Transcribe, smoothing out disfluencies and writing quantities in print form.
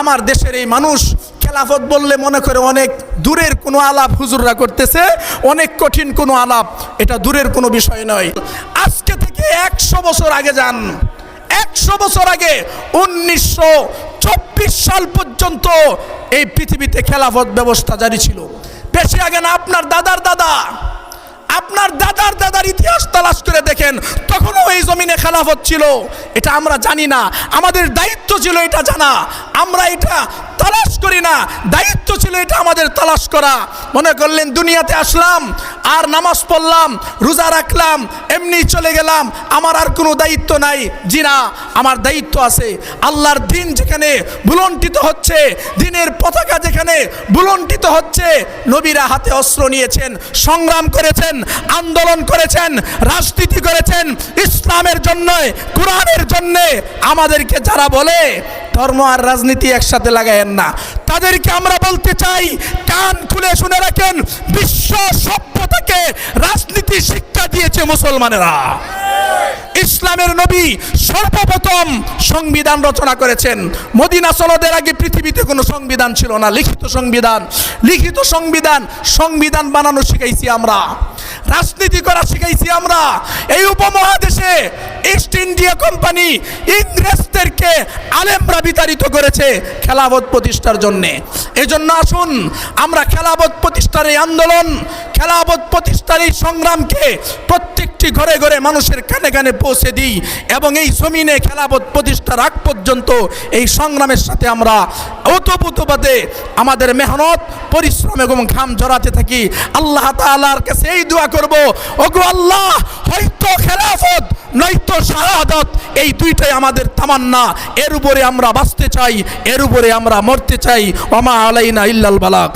আমার দেশের এই মানুষ খেলাফত বললে মনে করে অনেক দূরের কোনো আলাপ হুজুররা করতেছে, অনেক কঠিন কোনো আলাপ, এটা দূরের কোনো বিষয় নয়। আজকে থেকে 100 বছর আগে যান, 100 বছর আগে 1924 সাল পর্যন্ত এই পৃথিবীতে খেলাফত ব্যবস্থা জারি ছিল। বেশি আগে না, আপনার দাদার দাদার ইতিহাস তালাশ করে দেখেন, তখনও এই জমিনে খেলাফত ছিল। এটা আমরা জানি না, আমাদের দায়িত্ব ছিল এটা জানা, আমরা এটা তালাশ করি না, দায়িত্ব ছিল এটা আমাদের তালাশ করা। মনে করলেন দুনিয়াতে আসলাম আর নামাজ পড়লাম, রোজা রাখলাম, এমনি চলে গেলাম, আমার আর কোনো দায়িত্ব নাই। জি না, আমার দায়িত্ব আছে। আল্লাহর দিন যেখানে বুলন্ডিত হচ্ছে, দিনের পতাকা যেখানে বুলন্ডিত হচ্ছে, নবীরা হাতে অস্ত্র নিয়েছেন, সংগ্রাম করেছেন, আন্দোলন করেছেন, রাজনীতি করেছেন ইসলামের জন্য, কোরআনের জন্য। আমাদেরকে যারা বলে ধর্ম আর রাজনীতি একসাথে লাগায়েন না, তাদেরকে আমরা বলতে চাই, কান খুলে শুনে রাখেন, বিশ্ব সভ্যতাকে রাজনীতি শিক্ষা দিয়েছে মুসলমানেরা। ইসলামের নবী সর্বপ্রথম সংবিধান রচনা করেছেন। মদিনা সনদের আগে পৃথিবীতে কোনো সংবিধান ছিল না, লিখিত সংবিধান বানানো শিখাইছি আমরা, রাজনীতি করা শিখাইছি আমরা। এই উপমহাদেশে ইস্ট ইন্ডিয়া কোম্পানি ইংরেজদেরকে আলেমরা বিতাড়িত করেছে খেলাফত প্রতিষ্ঠার জন্যে। এই জন্য আসুন আমরা খেলাফত প্রতিষ্ঠার এই আন্দোলন, খেলাফত প্রতিষ্ঠার এই সংগ্রামকে প্রত্যেকটি ঘরে ঘরে মানুষের কানে কানে পৌঁছে দিই, এবং এই জমিনে খেলাফত প্রতিষ্ঠার আগ পর্যন্ত এই সংগ্রামের সাথে আমরা ওতপ্রোতভাবে আমাদের মেহনত, পরিশ্রম এবং ঘাম ঝরাতে থাকি। আল্লাহ তাআলার কাছে এই দোয়া করব, ওগো আল্লাহ, হয়তো খেলাফত নয়তো শাহাদাত, এই দুইটাই আমাদের তামান্না। এর উপরে আমরা বাঁচতে চাই, এর উপরে আমরা মরতে চাই। ওমা আলাইনা ইল্লাল বালাগ।